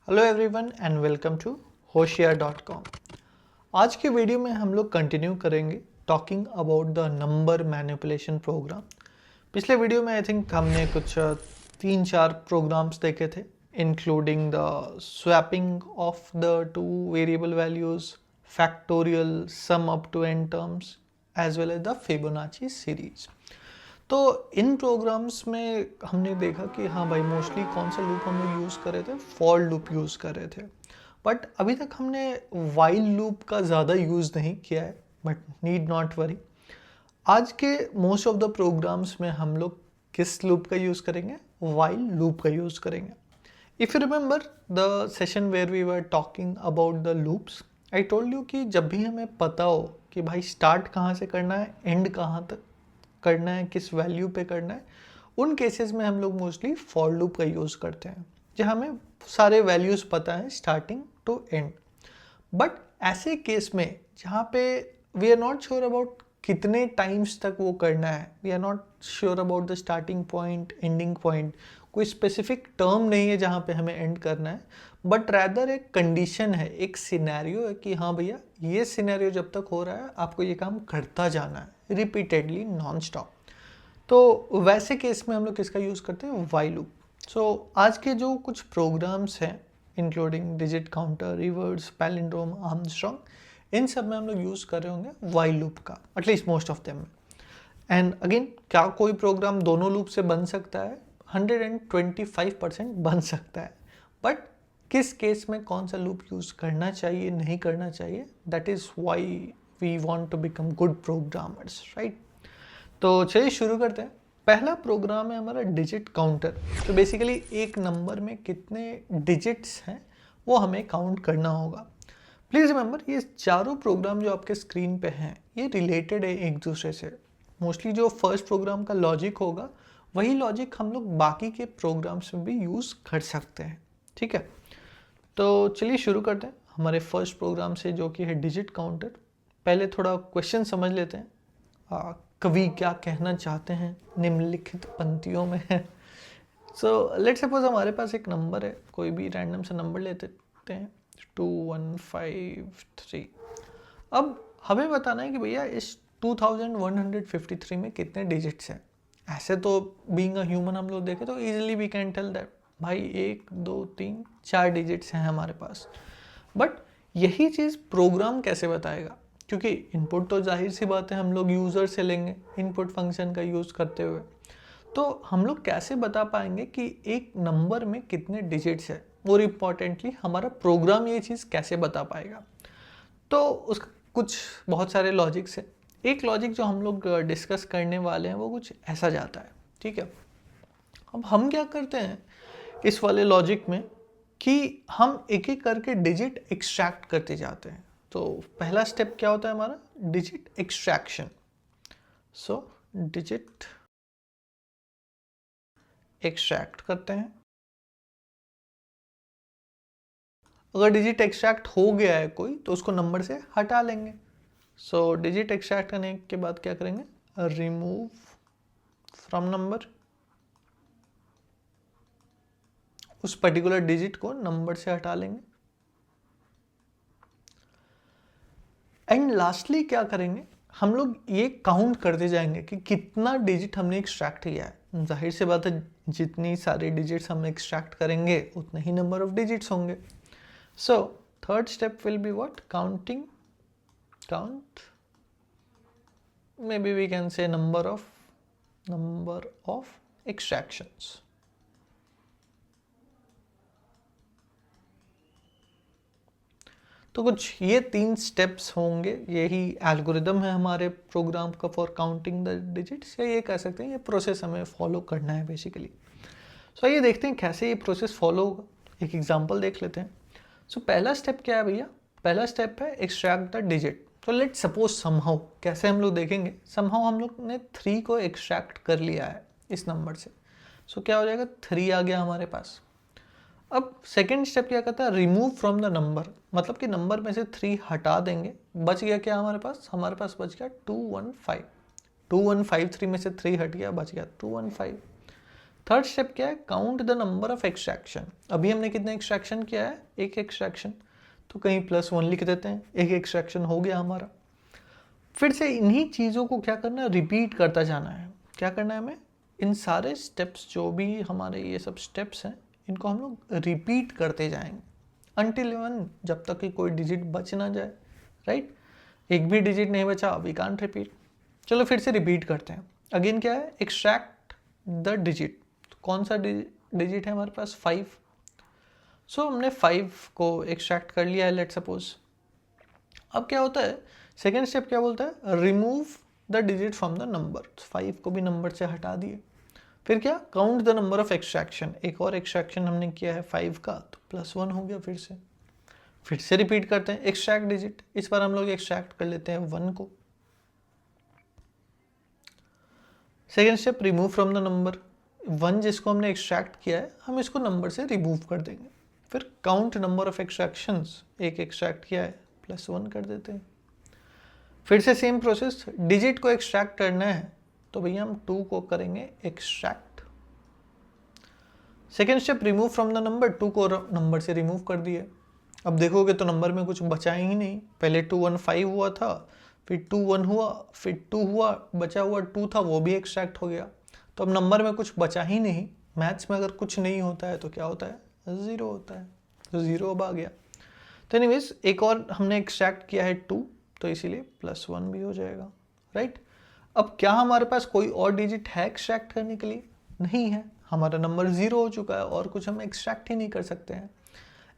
Hello everyone and welcome to होशियार.com। आज के वीडियो में हम लोग कंटिन्यू करेंगे talking about the number manipulation program. पिछले वीडियो में आई थिंक हमने कुछ 3-4 प्रोग्राम्स देखे थे, including the swapping of the two variable values, factorial, sum up to n terms as well as the Fibonacci series. तो इन programmes में हमने देखा कि हाँ भाई, मोस्टली कौन सा लूप हम लोग यूज़ कर रहे थे, फॉर लूप यूज़ कर रहे थे। बट अभी तक हमने वाइल लूप का ज़्यादा यूज़ नहीं किया है, बट नीड नॉट वरी। आज के मोस्ट ऑफ द प्रोग्राम्स में हम लोग किस लूप का यूज़ करेंगे? वाइल लूप का यूज़ करेंगे। If you remember the session where we were talking about the loops, I told you कि जब भी हमें पता हो कि भाई स्टार्ट कहाँ से करना है, एंड कहाँ तक करना है, किस वैल्यू पे करना है, उन केसेस में हम लोग मोस्टली फॉर लूप का यूज़ करते हैं जहाँ हमें सारे वैल्यूज़ पता है स्टार्टिंग टू एंड। बट ऐसे केस में जहाँ पे we are not sure about कितने टाइम्स तक वो करना है, we are not sure about the starting point, ending point, कोई स्पेसिफिक टर्म नहीं है जहाँ पे हमें एंड करना है, बट रैदर एक कंडीशन है, एक सिनेरियो है कि हाँ भैया, ये सिनेरियो जब तक हो रहा है आपको ये काम करता जाना है रिपीटेडली, नॉन स्टॉप। तो वैसे केस में हम लोग किसका यूज़ करते हैं? While loop. सो आज के जो कुछ प्रोग्राम्स हैं, including digit counter, reverse, palindrome, Armstrong, इन सब में हम लोग यूज़ कर रहे होंगे वाइल लूप का, एटलीस्ट मोस्ट ऑफ देम में। एंड अगेन, क्या कोई प्रोग्राम दोनों लूप से बन सकता है? 125% बन सकता है। बट किस केस में कौन सा लूप यूज़ करना चाहिए, नहीं करना चाहिए, that is why we want to become good programmers, right? तो चलिए शुरू करते हैं। पहला प्रोग्राम है हमारा डिजिट काउंटर। तो बेसिकली एक नंबर में कितने डिजिट्स हैं वो हमें काउंट करना होगा। प्लीज़ रिमेंबर, ये चारों प्रोग्राम जो आपके स्क्रीन पे हैं ये रिलेटेड है एक दूसरे से। मोस्टली जो फर्स्ट प्रोग्राम का लॉजिक होगा वही लॉजिक हम लोग बाकी के प्रोग्राम्स में भी यूज़ कर सकते हैं, ठीक है? तो चलिए शुरू करते हैं हमारे फर्स्ट प्रोग्राम से, जो कि है डिजिट काउंटर। पहले थोड़ा क्वेश्चन समझ लेते हैं, कवि क्या कहना चाहते हैं निम्नलिखित पंक्तियों में। सो लेट्स सपोज हमारे पास एक नंबर है, कोई भी रैंडम सा नंबर लेते हैं 2153। अब हमें बताना है कि भैया इस 2153 में कितने डिजिट्स हैं। ऐसे तो बीइंग अ ह्यूमन हम लोग देखें तो easily we can tell that भाई 1 2 3 4 डिजिट्स हैं हमारे पास। बट यही चीज़ प्रोग्राम कैसे बताएगा? क्योंकि इनपुट तो जाहिर सी बात है हम लोग यूज़र से लेंगे इनपुट फंक्शन का यूज़ करते हुए। तो हम लोग कैसे बता पाएंगे कि एक नंबर में कितने डिजिट्स है? और इम्पॉर्टेंटली हमारा प्रोग्राम ये चीज़ कैसे बता पाएगा? तो उसका कुछ बहुत सारे लॉजिक्स है। एक लॉजिक जो हम लोग डिस्कस करने वाले हैं वो कुछ ऐसा जाता है, ठीक है? अब हम क्या करते हैं इस वाले लॉजिक में कि हम एक एक करके डिजिट एक्सट्रैक्ट करते जाते हैं। तो पहला स्टेप क्या होता है हमारा? Digit extraction. So digit extract करते हैं। अगर डिजिट एक्सट्रैक्ट हो गया है कोई तो उसको नंबर से हटा लेंगे। सो डिजिट एक्सट्रैक्ट करने के बाद क्या करेंगे? Remove from number. उस पर्टिकुलर डिजिट को नंबर से हटा लेंगे। एंड लास्टली क्या करेंगे? हम लोग ये काउंट करते जाएंगे कि कितना डिजिट हमने एक्सट्रैक्ट किया है। जाहिर सी बात है, जितनी सारी डिजिट्स हम एक्सट्रैक्ट करेंगे उतने ही नंबर ऑफ डिजिट्स होंगे। So third step will be what? Counting. Count, maybe we can say number of extractions. तो कुछ ये 3 स्टेप्स होंगे, यही एल्गोरिदम है हमारे प्रोग्राम का फॉर काउंटिंग द डिजिट्स, या ये कह सकते हैं ये प्रोसेस हमें फॉलो करना है बेसिकली। सो ये देखते हैं कैसे ये प्रोसेस फॉलो होगा। एक एग्जांपल देख लेते हैं। सो पहला स्टेप क्या है भैया? पहला स्टेप है एक्सट्रैक्ट द डिजिट। तो लेट्स सपोज समहाउ, कैसे हम लोग देखेंगे, समहाउ हम लोग ने 3 को एक्सट्रैक्ट कर लिया है इस नंबर से। सो क्या हो जाएगा? 3 आ गया हमारे पास। अब सेकेंड स्टेप क्या कहता है? रिमूव फ्रॉम द नंबर, मतलब कि नंबर में से 3 हटा देंगे। बच गया क्या हमारे पास? हमारे पास बच गया 215। 2153 में से 3 हट गया, बच गया 215। थर्ड स्टेप क्या है, count the number of extraction. अभी हमने कितने एक्सट्रैक्शन किया है, एक एक्सट्रैक्शन, तो कहीं +1 लिख देते हैं, एक एक्सट्रैक्शन हो गया हमारा। फिर से इन्हीं चीज़ों को क्या करना है, रिपीट करता जाना है। क्या करना है हमें, इन सारे स्टेप्स जो भी हमारे ये सब स्टेप्स हैं, इनको हम लोग रिपीट करते जाएंगे अनटिल वन, जब तक कि कोई डिजिट बच ना जाए, राइट। एक भी डिजिट नहीं बचा, वी कांट रिपीट। चलो फिर से रिपीट करते हैं। अगेन क्या है, एक्सट्रैक्ट द डिजिट। कौन सा डिजिट है हमारे पास, 5। सो हमने 5 को एक्सट्रैक्ट कर लिया है, लेट सपोज। अब क्या होता है, सेकेंड स्टेप क्या बोलता है, remove the digit from the number. 5 को भी नंबर से हटा दिए। फिर क्या, count the number of extraction. एक और एक्सट्रैक्शन हमने किया है 5 का, तो +1 हो गया। फिर से रिपीट करते हैं, एक्सट्रैक्ट डिजिट। इस बार हम लोग एक्सट्रैक्ट कर लेते हैं 1 को। Second step, remove from the number. 1 जिसको हमने एक्सट्रैक्ट किया है, हम इसको नंबर से रिमूव कर देंगे। फिर काउंट नंबर ऑफ एक्सट्रैक्शंस, एक एक्सट्रैक्ट किया है, +1 कर देते हैं। फिर से सेम प्रोसेस, डिजिट को एक्सट्रैक्ट करना है तो भैया हम 2 को करेंगे extract. Second step, remove from the number. 2 को नंबर से रिमूव कर दिए। अब देखोगे तो नंबर में कुछ बचा ही नहीं। पहले 2 1 5 हुआ था, फिर 2 1 हुआ, फिर 2 हुआ, बचा हुआ 2 था, वो भी एक्सट्रैक्ट हो गया। तो अब नंबर में कुछ बचा ही नहीं। मैथ्स में अगर कुछ नहीं होता है तो क्या होता है, 0 होता है। तो 0 अब आ गया। तो एनीवेज एक और हमने एक्सट्रैक्ट किया है 2, तो इसीलिए +1 भी हो जाएगा, राइट। अब क्या हमारे पास कोई और डिजिट है एक्सट्रैक्ट करने के लिए, नहीं है। हमारा नंबर 0 हो चुका है और कुछ हम एक्सट्रैक्ट ही नहीं कर सकते हैं।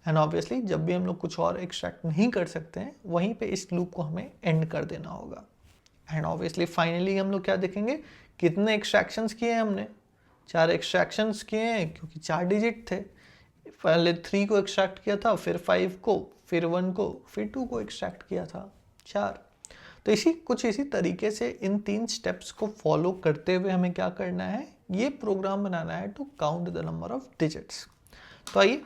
एंड ऑब्वियसली जब भी हम लोग कुछ और एक्सट्रैक्ट नहीं कर सकते हैं, वहीं पे इस लूप को हमें एंड कर देना होगा। एंड ऑब्वियसली फाइनली हम लोग क्या देखेंगे, कितने एक्सट्रैक्शंस किए हैं हमने, 4 एक्सट्रैक्शंस किए हैं, क्योंकि 4 डिजिट थे। पहले 3 को एक्सट्रैक्ट किया था, फिर 5 को, फिर 1 को, फिर 2 को एक्सट्रैक्ट किया था, 4। तो इसी तरीके से इन 3 स्टेप्स को फॉलो करते हुए हमें क्या करना है, ये प्रोग्राम बनाना है to count the number of digits. तो आइए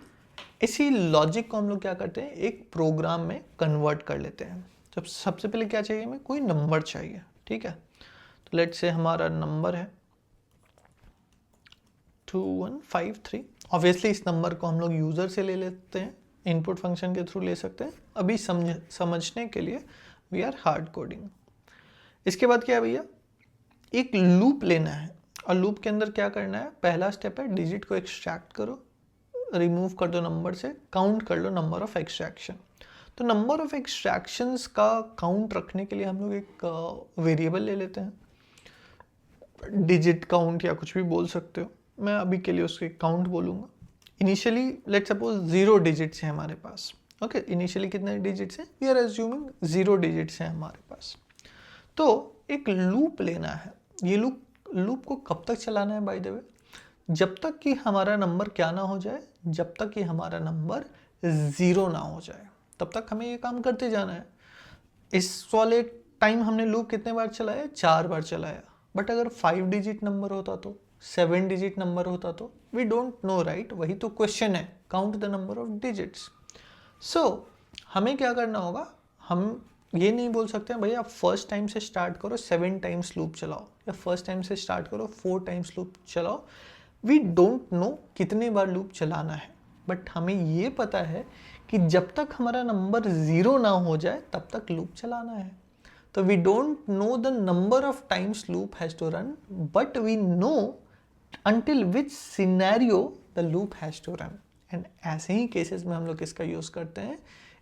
इसी लॉजिक को हम लोग क्या करते हैं, एक प्रोग्राम में कन्वर्ट कर लेते हैं। तो सबसे पहले क्या चाहिए हमें, कोई नंबर चाहिए, ठीक है। तो लेट्स से हमारा नंबर है 2153। ऑब्वियसली इस नंबर को हम लोग यूज़र से ले लेते हैं, इनपुट फंक्शन के थ्रू ले सकते हैं। अभी समझने के लिए वी आर हार्ड कोडिंग। इसके बाद क्या है भैया, एक लूप लेना है। और लूप के अंदर क्या करना है, पहला स्टेप है डिजिट को एक्सट्रैक्ट करो, रिमूव कर दो नंबर से, काउंट कर लो नंबर ऑफ एक्सट्रैक्शन। तो नंबर ऑफ एक्सट्रैक्शंस का काउंट रखने के लिए हम लोग एक वेरिएबल ले लेते हैं, डिजिट काउंट या कुछ भी बोल सकते हो। मैं अभी के लिए उसके काउंट बोलूँगा। इनिशियली लेट सपोज 0 डिजिट्स हैं हमारे पास। ओके, इनिशियली कितने डिजिट्स हैं, वी आर एज्यूमिंग 0 डिजिट्स हैं हमारे पास। तो एक लूप लेना है। ये लूप को कब तक चलाना है बाय द वे, जब तक कि हमारा नंबर क्या ना हो जाए, जब तक कि हमारा नंबर 0 ना हो जाए, तब तक हमें ये काम करते जाना है। इस वाले टाइम हमने लूप कितने बार चलाया, 4 बार चलाया। बट अगर 5 डिजिट नंबर होता तो, 7 डिजिट नंबर होता तो, वी डोंट नो राइट। वही तो क्वेश्चन है, count the number of digits. So हमें क्या करना होगा, हम ये नहीं बोल सकते हैं भैया फर्स्ट टाइम से स्टार्ट करो 7 टाइम्स लूप चलाओ, या फर्स्ट टाइम से स्टार्ट करो 4 टाइम्स लूप चलाओ। वी डोंट नो कितने बार लूप चलाना है, बट हमें ये पता है कि जब तक हमारा नंबर 0 ना हो जाए तब तक लूप चलाना है। तो we don't know the number of times loop has to run, but we know until which scenario the loop has to run। And ऐसे ही केसेस में हम लोग इसका यूज़ करते हैं।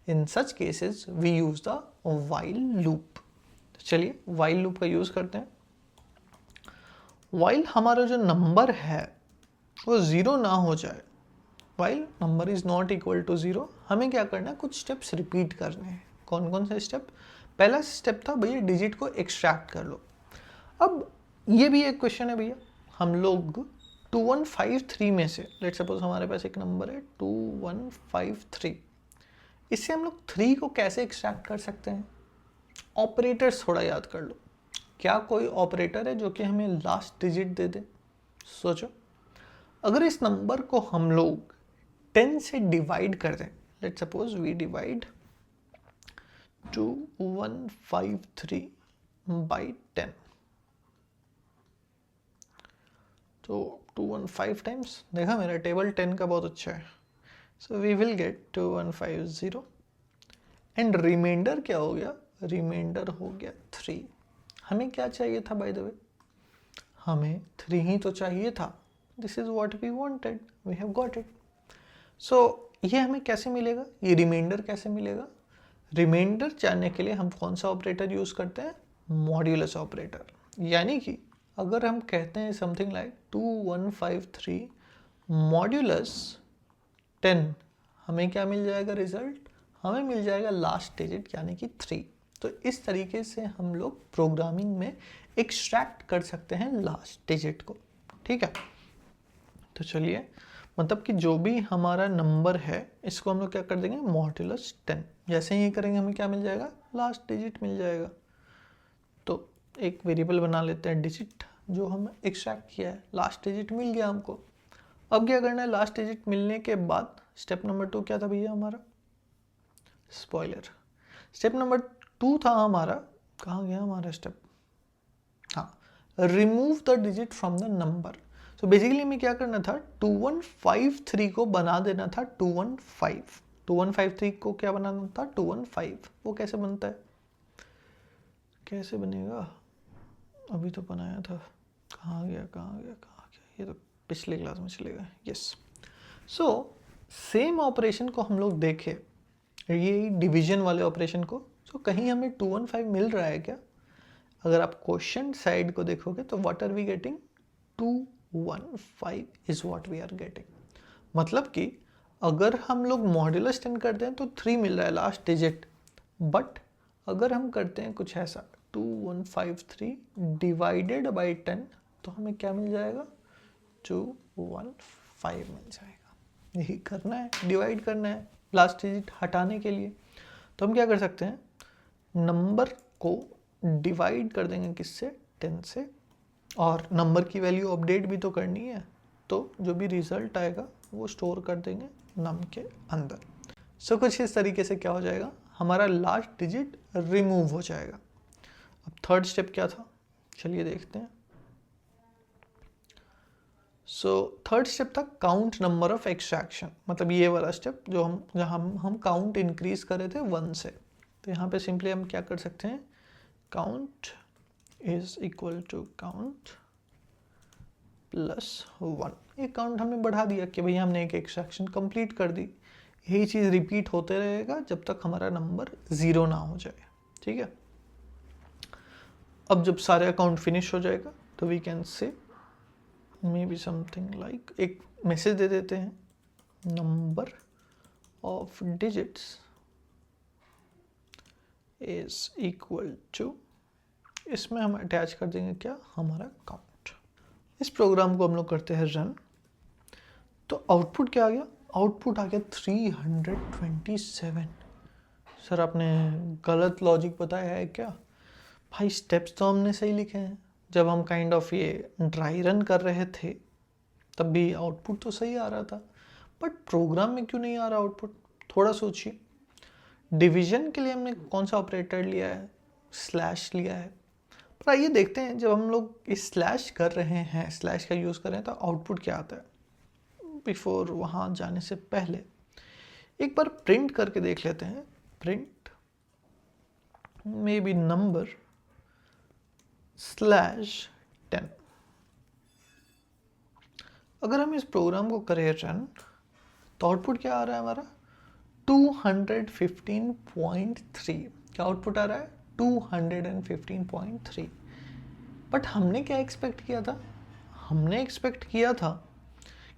In such cases we use the while loop. तो चलिए वाइल लूप का यूज़ करते हैं। वाइल हमारा जो नंबर है वो 0 ना हो जाए, while number is not equal to 0, हमें क्या करना है, कुछ स्टेप्स रिपीट करने हैं। कौन कौन से स्टेप, पहला स्टेप था भैया डिजिट को एक्सट्रैक्ट कर लो। अब ये भी एक क्वेश्चन है भैया, हम लोग 2153 में से, लेट सपोज हमारे पास एक नंबर है 2153, इससे हम लोग 3 को कैसे एक्सट्रैक्ट कर सकते हैं। ऑपरेटर्स थोड़ा याद कर लो, क्या कोई ऑपरेटर है जो कि हमें लास्ट डिजिट दे दे। सोचो, अगर इस नंबर को हम लोग 10 से डिवाइड कर दें, let suppose we divide 2153 by 10, तो 215 टाइम्स, देखा मेरा टेबल 10 का बहुत अच्छा है। So we will get 2150 and remainder क्या हो गया, रिमाइंडर हो गया 3। हमें क्या चाहिए था बाय द वे, हमें 3 ही तो चाहिए था। This is what we wanted, we have got it. So ये हमें कैसे मिलेगा, ये रिमाइंडर कैसे मिलेगा? रिमाइंडर जानने के लिए हम कौन सा ऑपरेटर यूज करते हैं, मॉड्यूलस ऑपरेटर। यानी कि अगर हम कहते हैं समथिंग लाइक 2153 मॉड्यूलस 10, हमें क्या मिल जाएगा रिजल्ट, हमें मिल जाएगा लास्ट डिजिट यानी कि 3। तो इस तरीके से हम लोग प्रोग्रामिंग में एक्सट्रैक्ट कर सकते हैं लास्ट डिजिट को, ठीक है। तो चलिए, मतलब कि जो भी हमारा नंबर है इसको हम लोग क्या कर देंगे, मॉड्यूलस 10। जैसे ही ये करेंगे हमें क्या मिल जाएगा, लास्ट डिजिट मिल जाएगा। तो एक वेरिएबल बना लेते हैं डिजिट, जो हम एक्सट्रैक्ट किया है, लास्ट डिजिट मिल गया हमको। अब क्या करना है, लास्ट डिजिट मिलने के बाद स्टेप नंबर 2 क्या था भैया हमारा, स्पॉइलर। स्टेप नंबर 2 था हमारा, कहाँ गया हमारा स्टेप, हाँ, remove the digit from the number. So basically हमें क्या करना था, 2153 को बना देना था 215। 2153 को क्या बनाना था, 215। वो कैसे बनता है, कैसे बनेगा, अभी तो बनाया था, कहाँ गया कहाँ गया कहाँ गया, ये तो पिछले क्लास में चलेगा, यस। सो सेम ऑपरेशन को हम लोग देखें, ये डिवीजन वाले ऑपरेशन को। सो कहीं हमें 215 मिल रहा है क्या, अगर आप क्वेश्चन साइड को देखोगे तो what are we getting, 215 is what we are getting. मतलब कि अगर हम लोग मॉड्यूलस 10 करते हैं तो 3 मिल रहा है लास्ट डिजिट, बट अगर हम करते हैं कुछ ऐसा 2153 डिवाइडेड बाई 10 तो हमें क्या मिल जाएगा, 215 मिल जाएगा। यही करना है, डिवाइड करना है लास्ट डिजिट हटाने के लिए। तो हम क्या कर सकते हैं, नंबर को डिवाइड कर देंगे किससे, 10 से, और नंबर की वैल्यू अपडेट भी तो करनी है, तो जो भी रिजल्ट आएगा वो स्टोर कर देंगे नम के अंदर। सो कुछ इस तरीके से क्या हो जाएगा, हमारा लास्ट डिजिट रिमूव हो जाएगा। अब थर्ड स्टेप क्या था, चलिए देखते हैं। सो थर्ड स्टेप था काउंट नंबर ऑफ एक्सट्रैक्शन, मतलब ये वाला स्टेप जो हम काउंट इंक्रीज कर रहे थे 1 से। तो यहाँ पे सिंपली हम क्या कर सकते हैं, count is equal to count plus 1। एक काउंट हमने बढ़ा दिया कि भैया हमने एक एक्सट्रैक्शन कंप्लीट कर दी। यही चीज़ रिपीट होते रहेगा जब तक हमारा नंबर 0 ना हो जाए, ठीक है। अब जब सारे अकाउंट फिनिश हो जाएगा तो we can say maybe something like, एक मैसेज दे देते हैं, number of digits is equal to, इसमें हम अटैच कर देंगे क्या, हमारा काउंट। इस प्रोग्राम को हम लोग करते हैं रन, तो आउटपुट क्या आ गया, आउटपुट आ गया 327। सर आपने गलत लॉजिक बताया है क्या, भाई स्टेप्स तो हमने सही लिखे हैं। जब हम काइंड ऑफ ये ड्राई रन कर रहे थे तब भी आउटपुट तो सही आ रहा था, बट प्रोग्राम में क्यों नहीं आ रहा आउटपुट, थोड़ा सोचिए। डिवीजन के लिए हमने कौन सा ऑपरेटर लिया है, स्लैश लिया है। पर आइए देखते हैं, जब हम लोग इस स्लैश कर रहे हैं, स्लैश का यूज़ कर रहे हैं, तो आउटपुट क्या आता है। बिफोर वहाँ जाने से पहले एक बार प्रिंट करके देख लेते हैं, प्रिंट मे बी नंबर /10। अगर हम इस प्रोग्राम को करें रन तो आउटपुट क्या आ रहा है हमारा, 215.3। क्या आउटपुट आ रहा है, 215.3। बट हमने क्या एक्सपेक्ट किया था, हमने एक्सपेक्ट किया था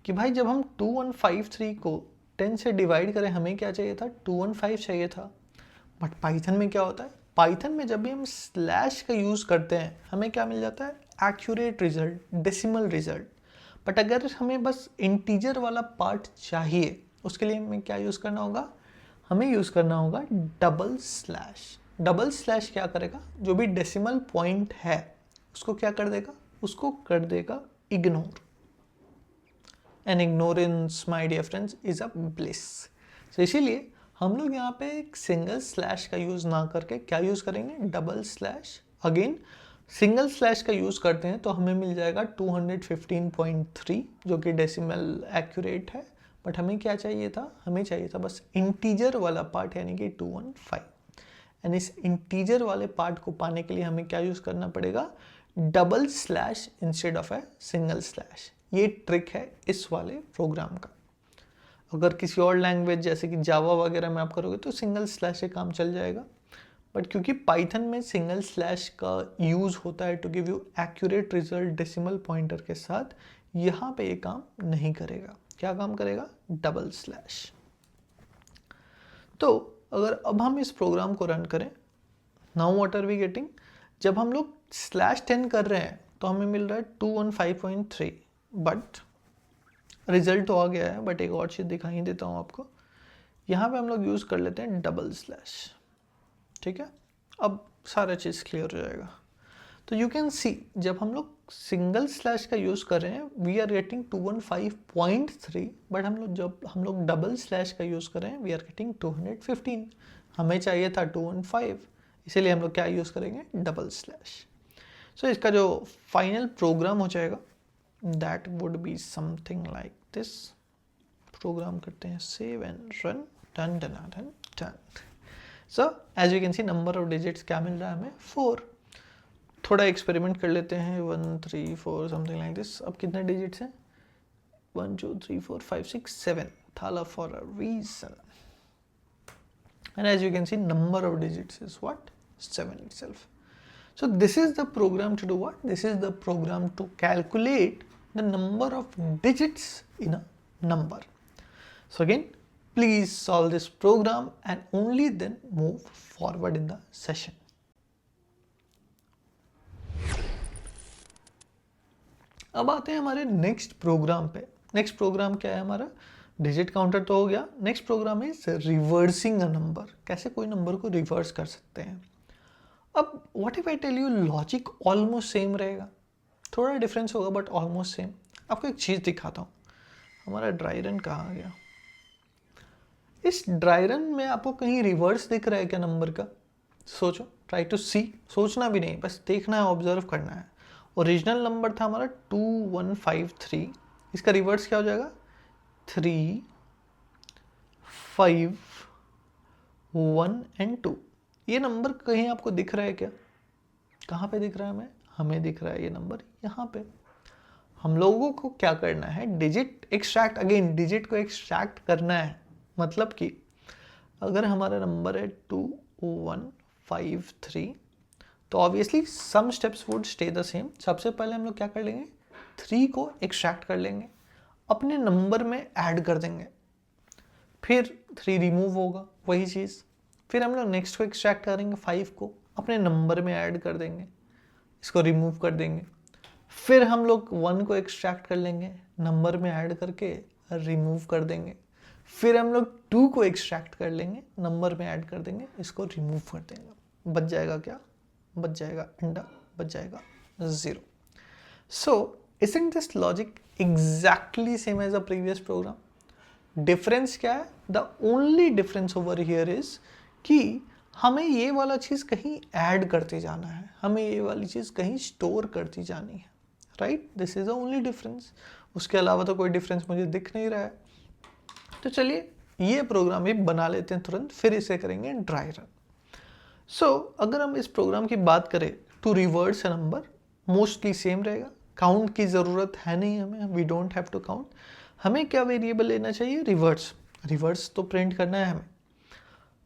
कि भाई जब हम 2153 को 10 से डिवाइड करें हमें क्या चाहिए था, 215 चाहिए था। बट पाइथन में क्या होता है, पाइथन में जब भी हम स्लैश का यूज़ करते हैं हमें क्या मिल जाता है, accurate result, decimal result. But अगर हमें बस इंटीजर वाला पार्ट चाहिए उसके लिए हमें क्या यूज़ करना होगा, हमें यूज़ करना होगा डबल स्लैश। डबल स्लैश क्या करेगा, जो भी डेसिमल पॉइंट है उसको क्या कर देगा, उसको कर देगा ignore. And ignorance my dear friends is a bliss. तो इसीलिए हम लोग यहाँ पे एक सिंगल स्लैश का यूज़ ना करके क्या यूज़ करेंगे, double slash. Again single slash का यूज़ करते हैं तो हमें मिल जाएगा 215.3 जो कि डेसिमल एक्यूरेट है, बट हमें क्या चाहिए था, हमें चाहिए था बस इंटीजर वाला पार्ट यानी कि 215। एंड इस इंटीजर वाले पार्ट को पाने के लिए हमें क्या यूज़ करना पड़ेगा, double slash instead of a single slash. ये ट्रिक है इस वाले प्रोग्राम का। अगर किसी और लैंग्वेज जैसे कि जावा वगैरह में आप करोगे तो सिंगल स्लैश से काम चल जाएगा, बट क्योंकि पाइथन में सिंगल स्लैश का यूज़ होता है to give you accurate result decimal pointer के साथ, यहाँ पे ये काम नहीं करेगा। क्या काम करेगा, डबल स्लैश। तो अगर अब हम इस प्रोग्राम को रन करें, now what are we getting, जब हम लोग /10 कर रहे हैं तो हमें मिल रहा है 215.3, बट रिजल्ट तो आ गया है, बट एक और चीज़ दिखाई देता हूँ आपको। यहाँ पे हम लोग यूज़ कर लेते हैं डबल स्लैश, ठीक है। अब सारा चीज़ क्लियर हो जाएगा। तो यू कैन सी जब हम लोग सिंगल स्लैश का यूज़ कर रहे हैं वी आर गेटिंग 215.3, बट जब हम लोग डबल स्लैश का यूज़ कर रहे हैं वी आर गेटिंग 215। हमें चाहिए था 215, इसीलिए हम लोग क्या यूज़ करेंगे, डबल स्लैश। सो इसका जो फाइनल प्रोग्राम हो जाएगा that would be something like this. Program करते हैं, save and run, done done done done. So as you can see number of digits क्या मिल रहा है हमें, 4। थोड़ा एक्सपेरिमेंट कर लेते हैं, 1 3 4 समथिंग लाइक दिस। अब कितने डिजिट्स हैं, 1 2 3 4 5 6 7, thala for a reason. And as you can see number of digits is what, 7 itself. So this is the program to do what, this is the program to calculate the number of digits in a number. So again, please solve this program and only then move forward in the session. अब आते हैं हमारे next program पे। Next program क्या है हमारा, digit counter तो हो गया। Next program is reversing a number, कैसे कोई नंबर को रिवर्स कर सकते हैं। अब what if I tell you, logic almost same रहेगा, थोड़ा डिफरेंस होगा बट ऑलमोस्ट सेम। आपको एक चीज़ दिखाता हूँ, हमारा ड्राई रन कहाँ गया। इस ड्राई रन में आपको कहीं रिवर्स दिख रहा है क्या नंबर का, सोचो, ट्राई टू सी। सोचना भी नहीं, बस देखना है, ऑब्जर्व करना है। ओरिजिनल नंबर था हमारा 2153, इसका रिवर्स क्या हो जाएगा, 3 5 1 एंड 2। ये नंबर कहीं आपको दिख रहा है क्या, कहाँ पे दिख रहा है हमें दिख रहा है ये नंबर यहाँ पे। हम लोगों को क्या करना है, डिजिट एक्सट्रैक्ट, अगेन डिजिट को एक्सट्रैक्ट करना है। मतलब कि अगर हमारा नंबर है 2153 तो obviously some steps would stay the same. सबसे पहले हम लोग क्या कर लेंगे, 3 को एक्सट्रैक्ट कर लेंगे, अपने नंबर में ऐड कर देंगे, फिर 3 रिमूव होगा, वही चीज़। फिर हम लोग नेक्स्ट को एक्सट्रैक्ट करेंगे, 5 को अपने नंबर में ऐड कर देंगे, इसको रिमूव कर देंगे। फिर हम लोग 1 को एक्सट्रैक्ट कर लेंगे, नंबर में ऐड करके रिमूव कर देंगे। फिर हम लोग 2 को एक्सट्रैक्ट कर लेंगे, नंबर में ऐड कर देंगे, इसको रिमूव कर देंगे। बच जाएगा क्या, बच जाएगा अंडा, बच जाएगा 0। सो isn't this logic exactly same as the previous program? Difference क्या है, the only difference over here is कि हमें ये वाला चीज़ कहीं ऐड करते जाना है, हमें ये वाली चीज़ कहीं स्टोर करती जानी है, right. This is the only difference, उसके अलावा तो कोई डिफरेंस मुझे दिख नहीं रहा है। तो चलिए ये प्रोग्राम भी बना लेते हैं तुरंत, फिर इसे करेंगे ड्राई रन। सो अगर हम इस प्रोग्राम की बात करें to reverse a number, mostly same रहेगा, काउंट की ज़रूरत है नहीं हमें, we don't have to count. हमें क्या वेरिएबल लेना चाहिए, रिवर्स। रिवर्स तो प्रिंट करना है हमें,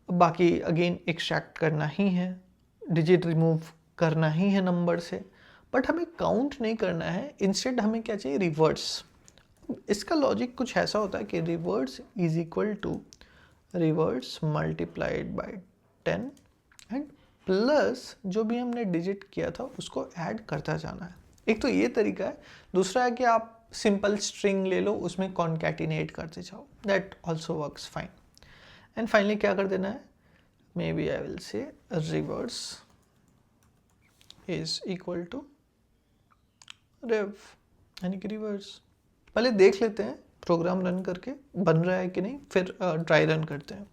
बाकी अगेन एक्सट्रैक्ट करना ही है, डिजिट रिमूव करना ही है नंबर से, बट हमें काउंट नहीं करना है। इंस्टेड हमें क्या चाहिए, रिवर्स। इसका लॉजिक कुछ ऐसा होता है कि reverse is equal to reverse multiplied by 10 and plus जो भी हमने डिजिट किया था उसको ऐड करता जाना है। एक तो ये तरीका है, दूसरा है कि आप सिंपल स्ट्रिंग ले लो, उसमें कॉन्कैटिनेट करते जाओ, that also works fine. And finally क्या कर देना है, maybe I will say reverse is equal to rev, यानी कि रिवर्स। पहले देख लेते हैं प्रोग्राम रन करके बन रहा है कि नहीं, फिर ट्राई रन करते हैं।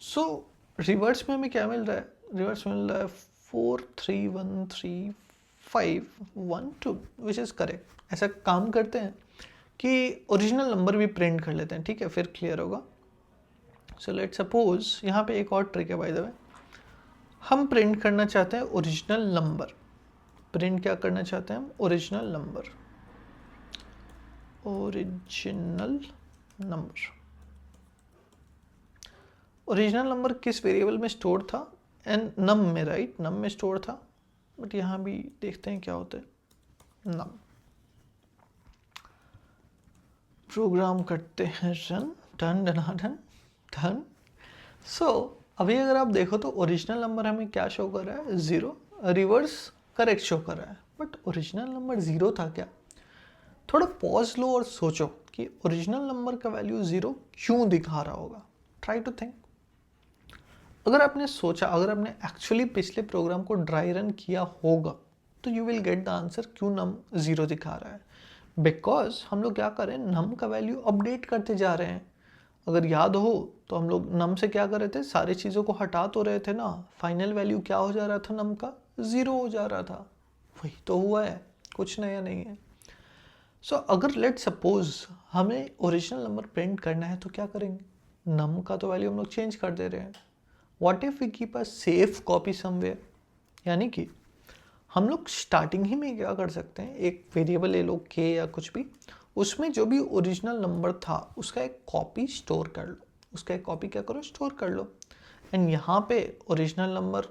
सो रिवर्स में हमें क्या मिल रहा है, रिवर्स में मिल रहा है 431351 2 विच इज़ करेक्ट। ऐसा काम करते हैं कि ओरिजिनल नंबर भी प्रिंट कर लेते हैं, ठीक है, फिर क्लियर होगा। सो लेट सपोज यहाँ पे एक और ट्रिक है बाय द वे, हम प्रिंट करना चाहते हैं ओरिजिनल नंबर। प्रिंट क्या करना चाहते हैं हम? Original number. Original number, original number किस वेरिएबल में स्टोर था? एंड नम में, राइट, नम में स्टोर था। बट यहाँ भी देखते हैं क्या होता है। नम प्रोग्राम करते हैं run, done done done done. So अभी अगर आप देखो तो ओरिजिनल नंबर हमें क्या शो कर रहा है? 0। रिवर्स करेक्ट शो कर रहा है, बट ओरिजिनल नंबर 0 था क्या? थोड़ा पॉज लो और सोचो कि ओरिजिनल नंबर का वैल्यू 0 क्यों दिखा रहा होगा। Try to think. अगर आपने सोचा, अगर आपने एक्चुअली पिछले प्रोग्राम को ड्राई रन किया होगा तो you will get the answer क्यों नम 0 दिखा रहा है। बिकॉज हम लोग क्या कर रहे हैं, नम का वैल्यू अपडेट करते जा रहे हैं। अगर याद हो तो हम लोग नम से क्या कर रहे थे, सारी चीज़ों को हटा तो रहे थे ना। फाइनल वैल्यू क्या हो जा रहा था नम का? 0 हो जा रहा था। वही तो हुआ है, कुछ नया नहीं है। सो अगर लेट सपोज हमें ओरिजिनल नंबर प्रिंट करना है तो क्या करेंगे? नम का तो वैल्यू हम लोग चेंज कर दे रहे हैं। What if we keep a safe copy somewhere? यानी कि हम लोग स्टार्टिंग ही में क्या कर सकते हैं, एक वेरिएबल ले लो के या कुछ भी, उसमें जो भी ओरिजिनल नंबर था उसका एक कॉपी स्टोर कर लो। उसका एक कॉपी क्या करो, स्टोर कर लो। एंड यहाँ पे ओरिजिनल नंबर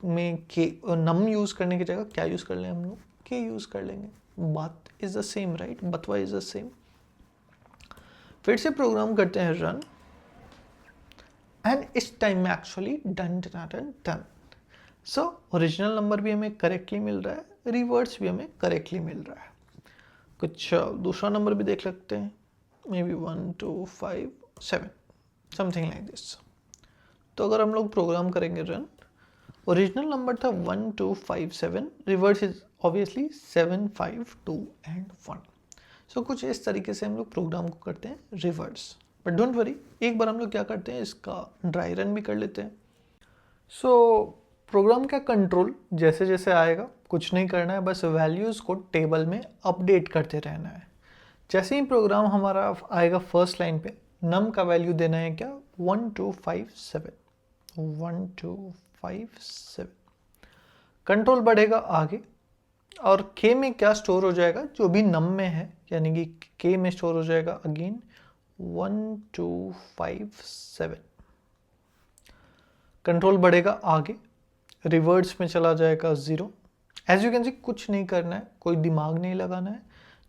में के नम यूज़ करने की जगह क्या यूज़ कर लें हम लोग? के यूज़ कर लेंगे। बात इज़ द सेम, राइट, बतवा इज़ द सेम। फिर से प्रोग्राम करते हैं रन, एंड इस टाइम में actually done done done done. So original number भी हमें करेक्टली मिल रहा है, रिवर्स भी हमें करेक्टली मिल रहा है। कुछ दूसरा नंबर भी देख सकते हैं, may be 1 2 5 7 something like this. तो अगर हम लोग प्रोग्राम करेंगे रन, ओरिजिनल नंबर था 1 2 5 7, रिवर्स इज ऑब्वियसली 7 5 2 एंड 1। सो कुछ इस तरीके से हम लोग प्रोग्राम को करते हैं रिवर्स। बट डोंट वरी, एक बार हम लोग क्या करते हैं, इसका ड्राई रन भी कर लेते हैं। सो प्रोग्राम का कंट्रोल जैसे जैसे आएगा, कुछ नहीं करना है, बस वैल्यूज़ को टेबल में अपडेट करते रहना है। जैसे ही प्रोग्राम हमारा आएगा फर्स्ट लाइन पे, नम का वैल्यू देना है क्या? 1 2 5 7, 1 2 5 7। कंट्रोल बढ़ेगा आगे, और के में क्या स्टोर हो जाएगा? जो भी नम में है, यानी कि के में स्टोर हो जाएगा अगेन 1 2 5 7। कंट्रोल बढ़ेगा आगे, रिवर्स में चला जाएगा 0। एज यू कैन सी, कुछ नहीं करना है, कोई दिमाग नहीं लगाना है।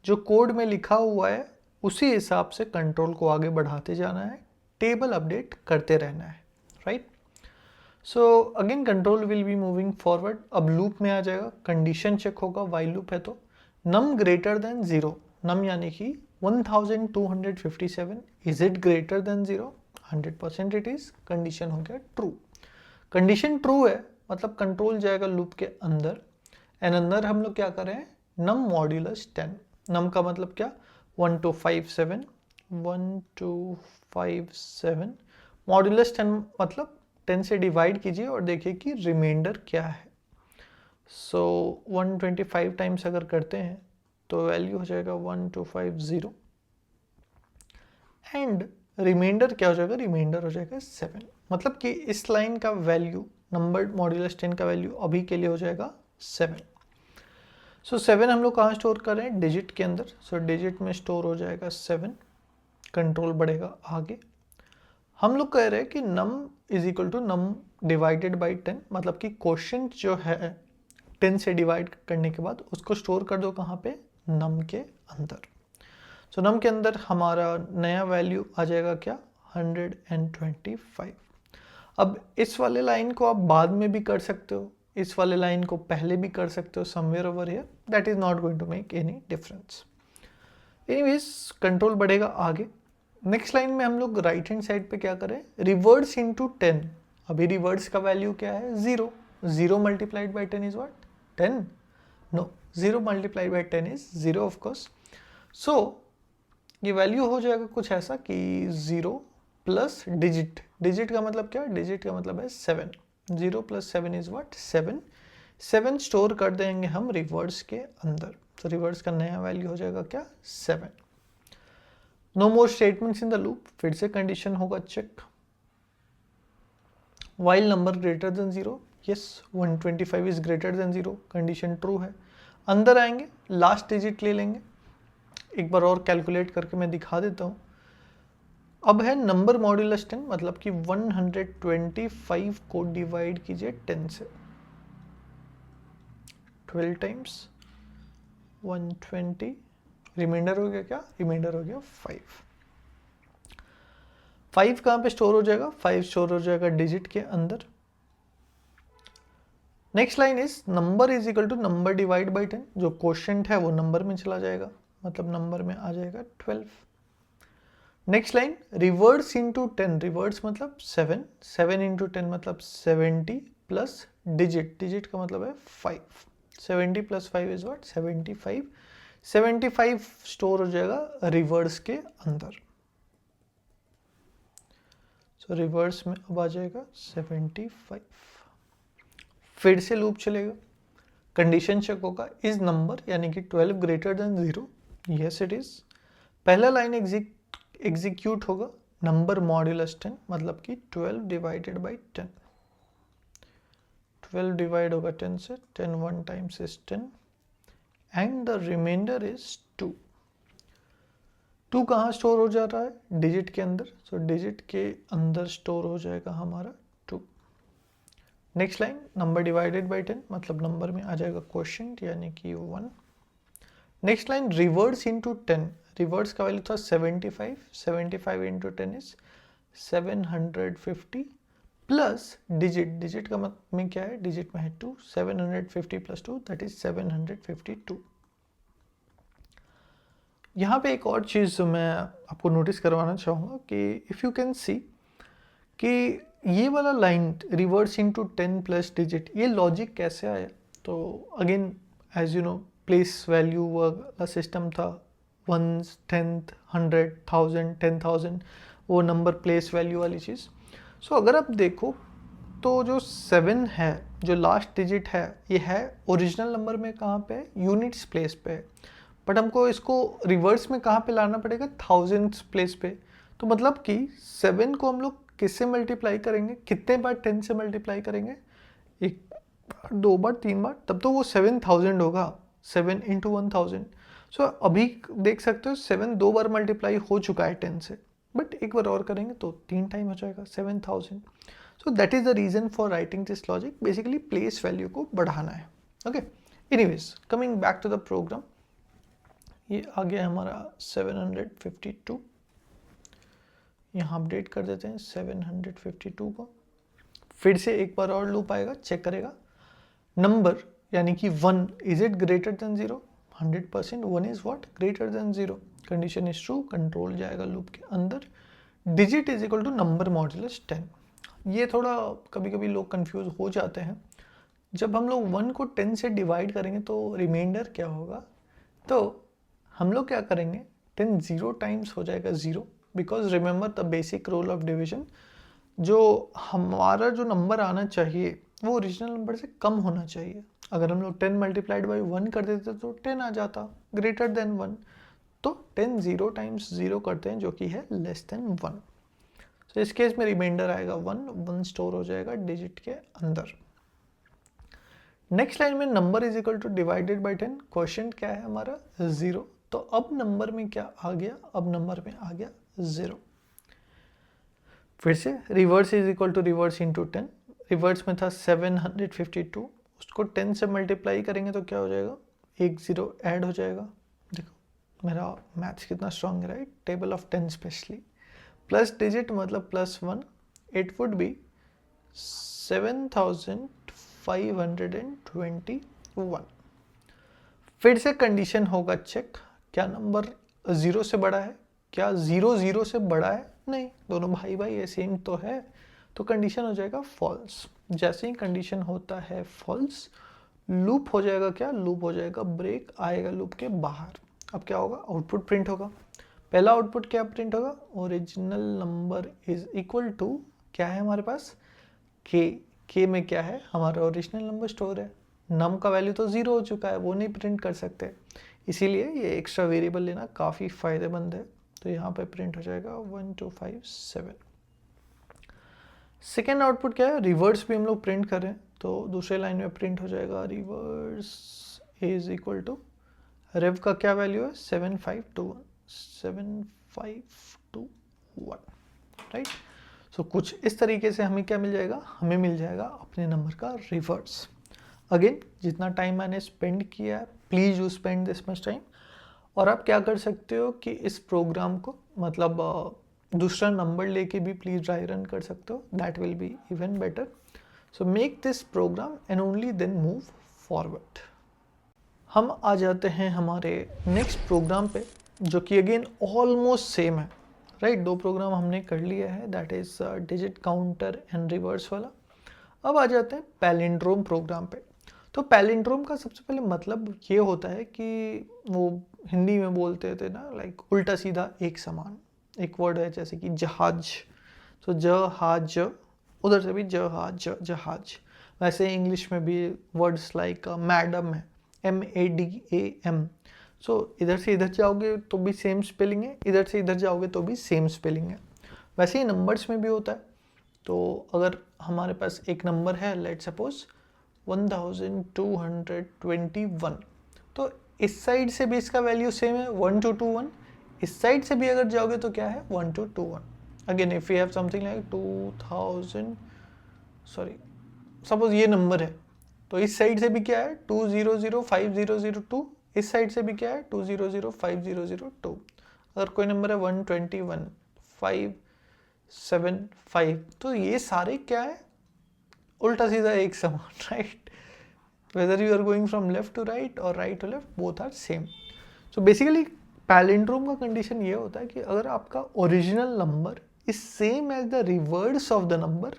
जो कोड में लिखा हुआ है उसी हिसाब से कंट्रोल को आगे बढ़ाते जाना है, टेबल अपडेट करते रहना है, right. So again control will be moving forward. अब लूप में आ जाएगा, कंडीशन चेक होगा, वाइल लूप है तो नम ग्रेटर देन 0, नम यानी कि 1257, is it greater than 0? 100% it is. Condition हो गया ट्रू। कंडीशन ट्रू है मतलब कंट्रोल जाएगा लूप के अंदर, एंड अंदर हम लोग क्या कर रहे हैं, नम मॉड्यूलस 10। नम का मतलब क्या? 1 2 5 7, 1 2 5 7, मॉड्यूलस 10 मतलब 10 से डिवाइड कीजिए और देखिए कि रिमाइंडर क्या है। सो 125 टाइम्स अगर करते हैं तो वैल्यू हो जाएगा 1250, एंड रिमाइंडर क्या हो जाएगा? रिमाइंडर हो जाएगा 7। मतलब कि इस लाइन का वैल्यू, नंबर मॉड्यूलस 10 का वैल्यू अभी के लिए हो जाएगा 7। सो 7 हम लोग कहाँ स्टोर कर रहे हैं? डिजिट के अंदर। सो डिजिट में स्टोर हो जाएगा 7। कंट्रोल बढ़ेगा आगे, हम लोग कह रहे हैं कि num is equal to num divided by 10, मतलब कि क्वोशिएंट जो है 10 से डिवाइड करने के बाद उसको स्टोर कर दो कहाँ पे? नम के अंदर। सो नम के अंदर हमारा नया वैल्यू आ जाएगा क्या? 125। अब इस वाले लाइन को आप बाद में भी कर सकते हो, इस वाले लाइन को पहले भी कर सकते हो, somewhere over here, that is not going to make any difference. Anyways control बढ़ेगा आगे। नेक्स्ट लाइन में हम लोग राइट हैंड साइड पे क्या करें? Reverse into 10। अभी रिवर्स का वैल्यू क्या है? 0। 0 multiplied by 10 is what? 10? No, 0 multiplied by 10 is 0 of course. So ये वैल्यू हो जाएगा कुछ ऐसा कि 0 प्लस डिजिट। डिजिट का मतलब क्या? डिजिट का मतलब है 7। 0 प्लस 7 इज व्हाट? 7। 7 स्टोर कर देंगे हम रिवर्स के अंदर, तो रिवर्स का नया वैल्यू हो जाएगा क्या 7। No more statements in the loop, फिर से कंडीशन होगा check. While number greater than 0, yes 125 is greater than 0, condition true है। अंदर आएंगे, लास्ट डिजिट ले लेंगे, एक बार और कैलकुलेट करके मैं दिखा देता हूँ। अब है नंबर मॉड्यूलस 10, मतलब कि 125 को डिवाइड कीजिए 10 से। 12 टाइम्स 120, रिमाइंडर हो गया क्या, रिमाइंडर हो गया 5। 5 कहाँ पे स्टोर हो जाएगा, 5 स्टोर हो जाएगा डिजिट के अंदर। Next line is number is equal to number divide by 10, जो क्वोशिएंट है वो नंबर में चला जाएगा, मतलब नंबर में आ जाएगा 12। Next line reverse into 10, reverse मतलब 7, 7 इंटू 10 मतलब 70 प्लस डिजिट, डिजिट का मतलब है 5, 70 प्लस 5 इज व्हाट 75, 75 स्टोर हो जाएगा रिवर्स के अंदर। सो रिवर्स में अब आ जाएगा 75। फिर से लूप चलेगा, कंडीशन चेक होगा, इज नंबर यानी कि 12 greater than 0, yes it is. पहला लाइन एग्जीक्यूट होगा, नंबर मॉड्यूलस 10 मतलब कि 12 डिवाइडेड बाई 10, 12 डिवाइड होगा 10 से, 10 1 times is 10 and the remainder is 2। 2 कहाँ स्टोर हो जा रहा है, डिजिट के अंदर, सो डिजिट के अंदर स्टोर हो जाएगा हमारा 2। Next line number divided by 10 मतलब नंबर में आ जाएगा क्वोशिएंट यानी कि 1। Next line reverse into 10, reverse का वैल्यू था 75, 75 into 10 is 750 plus digit, digit का मतलब में क्या है, डिजिट में है 2, 750 प्लस 2 दैट इज 752। यहाँ पे एक और चीज़ मैं आपको नोटिस करवाना चाहूँगा कि इफ़ यू कैन सी कि ये वाला line reverse into 10 plus digit, ये लॉजिक कैसे आया। तो again as you know place value वाला सिस्टम था, 1, 10, 100, 1000, 10,000, वो नंबर प्लेस वैल्यू वाली चीज़। सो अगर आप देखो तो जो 7 है, जो लास्ट डिजिट है, ये है ओरिजिनल नंबर में कहाँ पे है, यूनिट्स प्लेस पे है, बट हमको इसको रिवर्स में कहाँ पे लाना पड़ेगा, थाउजेंड्स प्लेस पे। तो मतलब कि 7 को हम लोग किससे मल्टीप्लाई करेंगे, कितने बार 10 से मल्टीप्लाई करेंगे, एक बार, 2 बार, 3 बार, तब तो वो 7000 होगा, 7 इंटू 1000। सो अभी देख सकते हो 7 2 बार मल्टीप्लाई हो चुका है 10 से, बट एक बार और करेंगे तो 3 टाइम हो जाएगा 7000। So that is the reason for writing this logic, basically place value को बढ़ाना है। Okay, anyways coming back to the program, ये आ गया हमारा 752, यहाँ अपडेट कर देते हैं 752 को। फिर से एक बार और लूप आएगा, चेक करेगा नंबर यानी कि 1 is it greater than 0, 100% 1 is what greater than 0, condition is true, control जाएगा लूप के अंदर। Digit is equal to number modulus 10। ये थोड़ा कभी कभी लोग कंफ्यूज हो जाते हैं, जब हम लोग 1 को 10 से डिवाइड करेंगे तो रिमाइंडर क्या होगा, तो हम लोग क्या करेंगे, 10 0 टाइम्स हो जाएगा 0, because remember the basic rule of division, जो हमारा जो नंबर आना चाहिए वो ओरिजिनल नंबर से कम होना चाहिए। अगर हम लोग 10 मल्टीप्लाइड बाई 1 कर देते तो 10 आ जाता, ग्रेटर देन 1, तो 10 0 टाइम्स 0 करते हैं जो कि है लेस देन 1। तो इस केस में रिमाइंडर आएगा 1, 1 स्टोर हो जाएगा डिजिट के अंदर। नेक्स्ट लाइन में number is equal two divided by 10, quotient क्या है हमारा 0, तो अब नंबर में क्या आ गया, अब नंबर में आ गया 0। फिर से reverse is equal to reverse into 10, reverse में था 752, उसको 10 से मल्टीप्लाई करेंगे तो क्या हो जाएगा, एक 0 ऐड हो जाएगा। देखो मेरा मैथ्स कितना स्ट्रांग है, right, table of 10 specially, plus digit मतलब प्लस 1, इट वुड बी 7521। फिर से कंडीशन होगा चेक, क्या नंबर 0 से बड़ा है, क्या 0 0 से बड़ा है, नहीं, दोनों भाई भाई है, सेम तो है, तो कंडीशन हो जाएगा फॉल्स। जैसे ही कंडीशन होता है फॉल्स, लूप हो जाएगा क्या, लूप हो जाएगा ब्रेक, आएगा लूप के बाहर। अब क्या होगा, आउटपुट प्रिंट होगा। पहला आउटपुट क्या प्रिंट होगा, original number is equal to क्या है हमारे पास, के में क्या है, हमारा ओरिजिनल नंबर स्टोर है, नम का वैल्यू तो 0 हो चुका है, वो नहीं प्रिंट कर सकते, इसीलिए ये एक्स्ट्रा वेरिएबल लेना काफ़ी फ़ायदेमंद है। तो यहाँ पे प्रिंट हो जाएगा 1257। सेकेंड आउटपुट क्या है, रिवर्स भी हम लोग प्रिंट कर रहे हैं, तो दूसरे लाइन में प्रिंट हो जाएगा रिवर्स इज इक्वल टू, रेव का क्या वैल्यू है 7521, 7521, राइट। सो कुछ इस तरीके से हमें क्या मिल जाएगा, हमें मिल जाएगा अपने नंबर का रिवर्स। अगेन जितना टाइम मैंने स्पेंड किया है, please you spend this much time. और आप क्या कर सकते हो कि इस प्रोग्राम को मतलब दूसरा नंबर लेके भी प्लीज़ ड्राई रन कर सकते हो, that will be even better. So make this program and only then move forward. हम आ जाते हैं हमारे नेक्स्ट प्रोग्राम पे, जो कि अगेन ऑलमोस्ट सेम है, राइट। दो प्रोग्राम हमने कर लिया है, that is digit counter and reverse वाला। अब आ जाते हैं पैलिंड्रोम प्रोग्राम पे। तो पैलिंड्रोम का सबसे पहले मतलब ये होता है कि वो हिंदी में बोलते थे ना, लाइक उल्टा सीधा एक समान। एक वर्ड है जैसे कि जहाज, तो जहाज, उधर से भी जहाज, जहाज। वैसे इंग्लिश में भी वर्ड्स लाइक मैडम है, MADAM। सो इधर से इधर जाओगे तो भी सेम स्पेलिंग है, इधर से इधर जाओगे तो भी सेम स्पेलिंग है। वैसे ही नंबर्स में भी होता है। तो अगर हमारे पास एक नंबर है, लेट सपोज 1221, तो इस साइड से भी इसका वैल्यू सेम है 1221, इस साइड से भी अगर जाओगे तो क्या है 1221। Again if you have something like 2000, sorry suppose ये नंबर है, तो इस साइड से भी क्या है 2005002, इस साइड से भी क्या है 2005002। अगर कोई नंबर है 121 575, तो ये सारे क्या है उल्टा सीधा एक समान, right. Whether you are going from left to right और right to left, both are same. So basically palindrome का कंडीशन ये होता है कि अगर आपका original number is same as the reverse of the number,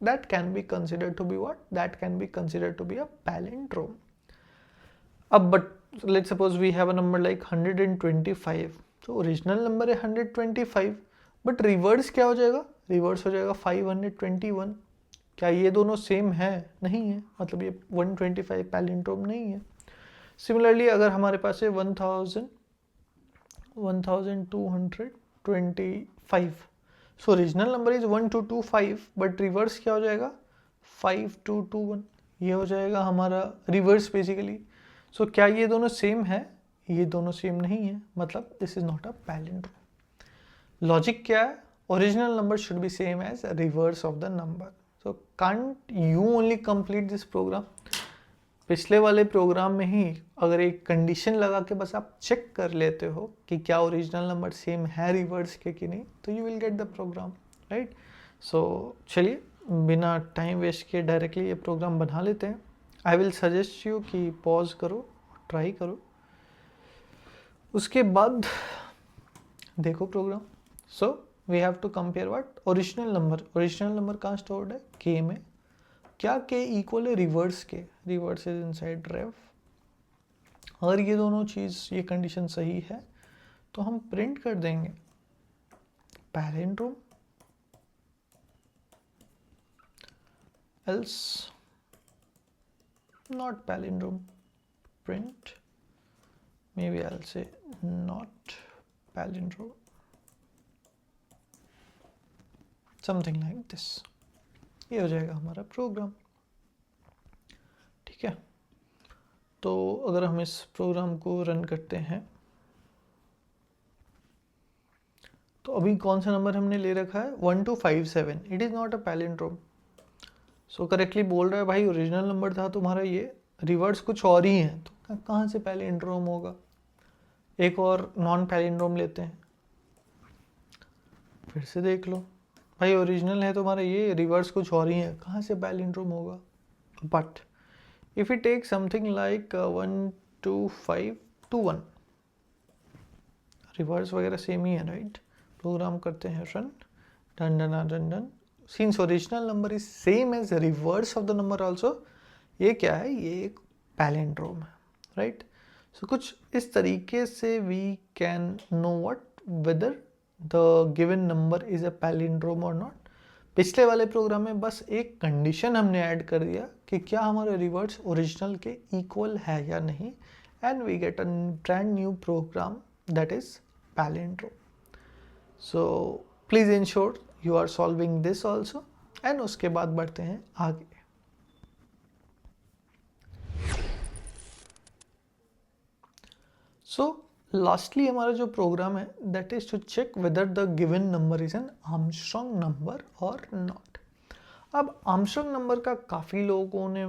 that can be considered to be what? That can be considered to be a palindrome. But let's suppose we have a number like 125. तो original number है 125, but reverse क्या हो जाएगा, reverse हो जाएगा 521। क्या ये दोनों सेम है? नहीं है, मतलब ये 125 पैलिंड्रोम नहीं है। सिमिलरली अगर हमारे पास है 1225, so original number is 1225, but reverse क्या हो जाएगा 5221, ये हो जाएगा हमारा रिवर्स बेसिकली। सो क्या ये दोनों सेम है? ये दोनों सेम नहीं है, मतलब this is not a palindrome. Logic क्या है? Original number should be same as reverse of the number. So can't you only complete this program. पिछले वाले प्रोग्राम में ही अगर एक कंडीशन लगा के बस आप चेक कर लेते हो कि क्या ओरिजिनल नंबर सेम है रिवर्स के कि नहीं, तो you will get the program, right. So चलिए बिना टाइम वेस्ट किए डायरेक्टली ये प्रोग्राम बना लेते हैं। आई विल सजेस्ट यू कि पॉज करो, ट्राई करो, उसके बाद देखो program. So we have to compare what, original number कहाँ स्टोर्ड है, के में। क्या के इक्वल है रिवर्स के, रिवर्स इज इनसाइड रेव। अगर ये दोनों चीज़, ये कंडीशन सही है तो हम प्रिंट कर देंगे palindrome, else not palindrome, print may be I'll say not palindrome, something like this। ये हो जाएगा हमारा प्रोग्राम, ठीक है। तो अगर हम इस प्रोग्राम को रन करते हैं तो अभी कौन सा नंबर हमने ले रखा है 1257, it is not a palindrome. So correctly बोल रहा है भाई ओरिजिनल नंबर था तुम्हारा ये, रिवर्स कुछ और ही है, तो कहाँ से पैलिंड्रोम होगा। एक और नॉन पैलिंड्रोम लेते हैं, फिर से देख लो भाई ओरिजिनल है तुम्हारा ये, रिवर्स कुछ और ही है, कहाँ से पैलिंड्रोम होगा। But if you take something like 12521, reverse वगैरह सेम ही है, राइट। प्रोग्राम करते हैं run, done done done done. Since original number is same as reverse of the number also, ये क्या है, ये एक पैलिंड्रोम है, राइट। सो कुछ इस तरीके से we can know what whether the given number is a palindrome और नॉट। पिछले वाले प्रोग्राम में बस एक कंडीशन हमने ऐड कर दिया कि क्या हमारे रिवर्ट्स ओरिजिनल के इक्वल है या नहीं, and we get a brand new program that is palindrome. So please ensure you are solving this also, and उसके बाद बढ़ते हैं आगे. सो लास्टली हमारा जो प्रोग्राम है that is to check whether the given number is an Armstrong number और not. अब आर्मस्ट्रॉन्ग नंबर का काफ़ी लोगों ने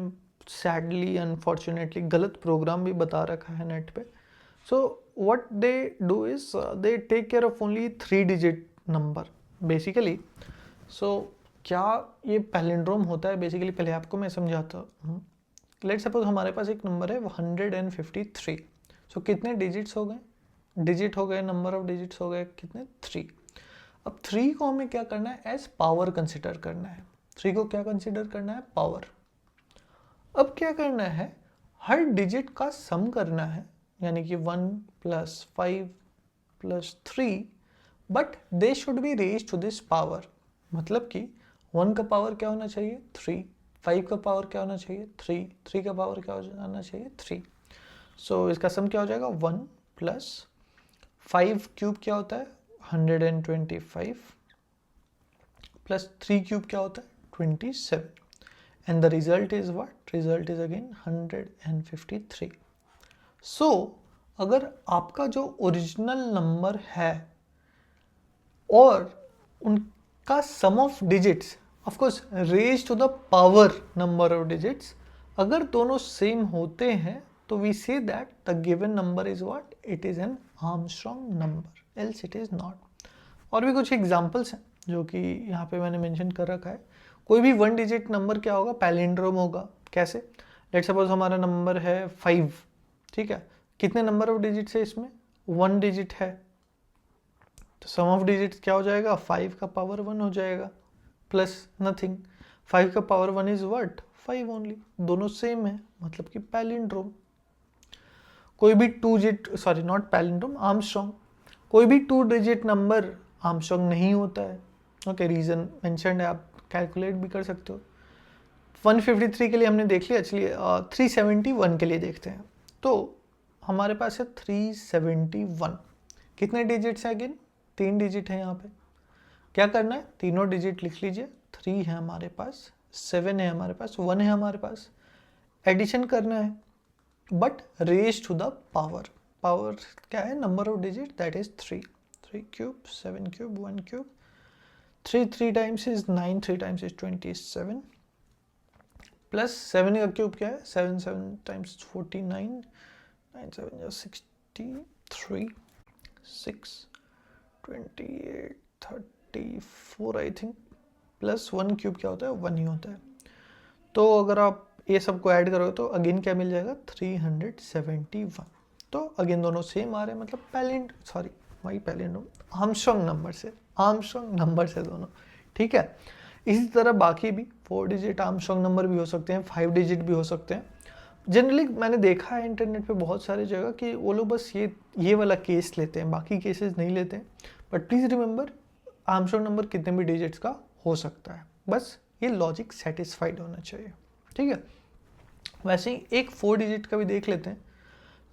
सैडली अनफॉर्चुनेटली गलत प्रोग्राम भी बता रखा है नेट पे. So what they do is they take care of only 3 digit number basically. So क्या ये पैलिंड्रोम होता है बेसिकली, पहले आपको मैं समझाता हूँ. लेट सपोज हमारे पास एक नंबर है 153. सो कितने डिजिट्स हो गए, डिजिट हो गए, नंबर ऑफ डिजिट्स हो गए कितने, 3. अब 3 को हमें क्या करना है, एज पावर कंसिडर करना है. 3 को क्या कंसिडर करना है, पावर. अब क्या करना है, हर डिजिट का सम करना है, यानी कि 1 + 5 + 3, but they should be raise to this power. मतलब कि 1 का पावर क्या होना चाहिए, 3. 5 का पावर क्या होना चाहिए, 3. 3 का पावर क्या होना चाहिए, 3. सो इसका सम क्या हो जाएगा, 1 + 5 क्यूब क्या होता है, 125, + 3 क्यूब क्या होता है, 27, and the result is what, result is again 153. So अगर आपका जो ओरिजिनल नंबर है और उनका sum of digits, of course raise to the power number of digits, अगर दोनों सेम होते हैं तो we say that the given number is what, it is an Armstrong number, else it is not. और भी कुछ एग्जांपल्स हैं जो कि यहाँ पे मैंने मेंशन कर रखा है. कोई भी 1 डिजिट नंबर क्या होगा, पैलिंड्रोम होगा. कैसे, लेट सपोज हमारा नंबर है 5, ठीक है. कितने नंबर ऑफ डिजिट्स है इसमें, 1 डिजिट है, तो सम ऑफ डिजिट्स क्या हो जाएगा, 5 का पावर 1 हो जाएगा प्लस नथिंग. 5 का पावर 1 इज व्हाट, 5 ओनली. दोनों सेम है, मतलब कि पैलिंड्रोम. कोई भी 2 digit, sorry not palindrome, Armstrong. कोई भी 2 डिजिट नंबर आर्मस्ट्रॉन्ग नहीं होता है. ओके, रीजन मेंशन्ड है, आप कैलकुलेट भी कर सकते हो. 153 के लिए हमने देख लिया, चलिए 371 के लिए देखते हैं. तो हमारे पास है 371. कितने डिजिट्स हैं, अगेन 3 डिजिट है. यहाँ पे क्या करना है, तीनों डिजिट लिख लीजिए. 3 है हमारे पास, 7 है हमारे पास, 1 है हमारे पास. एडिशन करना है but raise to the power. Power क्या है, number of digit, that is 3. 3 cube, 7 cube, 1 cube. 3 times is 9, 3 times is 27, plus 7 का क्यूब क्या है, 7 times 49, 9 7 63, 6 28 34 I think, plus 1 cube क्या होता है, 1 ही होता है. तो अगर आप ये सबको ऐड करोगे तो अगेन क्या मिल जाएगा, 371. तो अगेन दोनों सेम आ रहे हैं, मतलब पैलिंड्रोम आर्मस्ट्रॉन्ग नंबर से दोनों, ठीक है. इसी तरह बाकी भी 4 डिजिट आर्मस्ट्रॉन्ग नंबर भी हो सकते हैं, 5 डिजिट भी हो सकते हैं. जनरली मैंने देखा है इंटरनेट पे बहुत सारी जगह कि वो लोग बस ये वाला केस लेते हैं, बाकी केसेस नहीं लेते हैं. But please remember, Armstrong number कितने भी डिजिट्स का हो सकता है, बस ये लॉजिक सेटिस्फाइड होना चाहिए, ठीक है. वैसे ही एक 4 डिजिट का भी देख लेते हैं.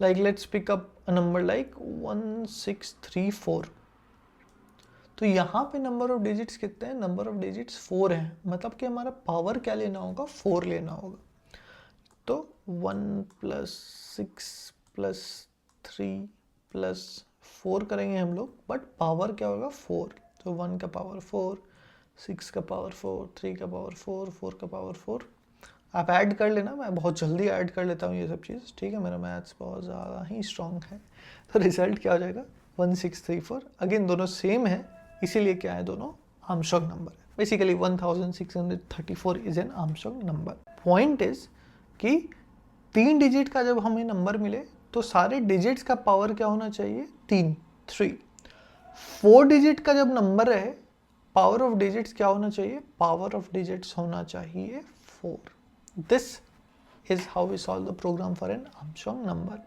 Like let's pick up a number like 1634. तो यहाँ पे नंबर ऑफ डिजिट्स कितने हैं, नंबर ऑफ डिजिट्स 4 हैं, मतलब कि हमारा पावर क्या लेना होगा, 4 लेना होगा. तो 1 + 6 + 3 + 4 करेंगे हम लोग, बट पावर क्या होगा, 4. तो 1 का पावर 4, 6 का पावर 4, 3 का पावर 4, 4 का पावर 4. आप ऐड कर लेना, मैं बहुत जल्दी ऐड कर लेता हूँ ये सब चीज़, ठीक है. मेरा मैथ्स बहुत ज़्यादा ही स्ट्रॉन्ग है. तो रिजल्ट क्या हो जाएगा, 1634. अगेन दोनों सेम है, इसीलिए क्या है, दोनों आर्मस्ट्रॉन्ग नंबर है. Basically 1634 is an Armstrong number. Point is कि 3 डिजिट का जब हमें नंबर मिले तो सारे डिजिट्स का पावर क्या होना चाहिए, 3. 4 डिजिट का जब नंबर है, पावर ऑफ डिजिट्स क्या होना चाहिए, पावर ऑफ डिजिट्स होना चाहिए 4. This is how we solve the program for an Armstrong number.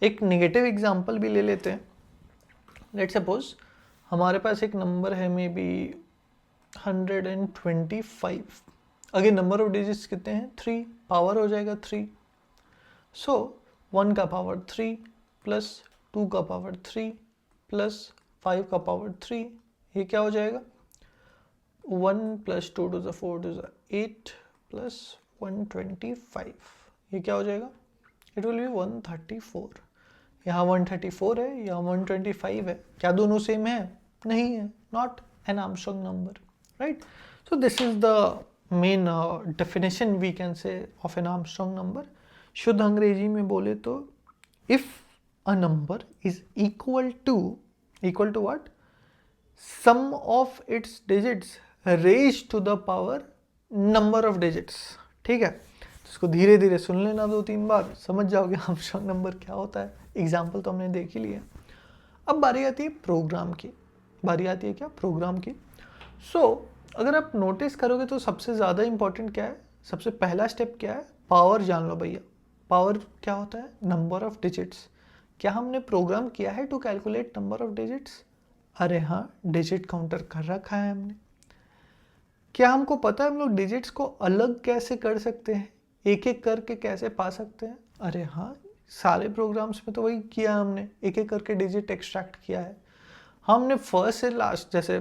एक नेगेटिव एग्जांपल भी ले लेते हैं. लेट्स सपोज हमारे पास एक नंबर है, may be 125। Again number of digits कितने हैं 3, पावर हो जाएगा 3। सो 1 का पावर 3 प्लस 2 का पावर 3 प्लस 5 का पावर 3, ये क्या हो जाएगा 1 plus 2 to the 4 to the 8 plus 125, ये क्या हो जाएगा इट विल बी 134। यहाँ 134 है, यहाँ 125 है, क्या दोनों सेम है? नहीं है, not an Armstrong number, right. So this is the main definition we can say of an Armstrong number. शुद्ध अंग्रेजी में बोले तो if a number is equal to what, sum of its digits raise to the power number of digits. ठीक है, इसको धीरे धीरे सुन लेना 2-3 बार, समझ जाओगे आर्मस्ट्रॉन्ग नंबर क्या होता है। एग्जाम्पल तो हमने देख ही लिया। अब बारी आती है प्रोग्राम की, बारी आती है क्या प्रोग्राम की। सो अगर आप नोटिस करोगे तो सबसे ज़्यादा इंपॉर्टेंट क्या है, सबसे पहला स्टेप क्या है, पावर जान लो भैया। पावर क्या होता है? Number of digits. क्या हमने प्रोग्राम किया है to calculate number of digits? अरे हाँ, डिजिट काउंटर कर रखा है हमने। क्या हमको पता है हम लोग डिजिट्स को अलग कैसे कर सकते हैं, एक एक करके कैसे पा सकते हैं? अरे हाँ, सारे प्रोग्राम्स में तो वही किया हमने, एक एक करके डिजिट एक्सट्रैक्ट किया है हमने फर्स्ट से लास्ट। जैसे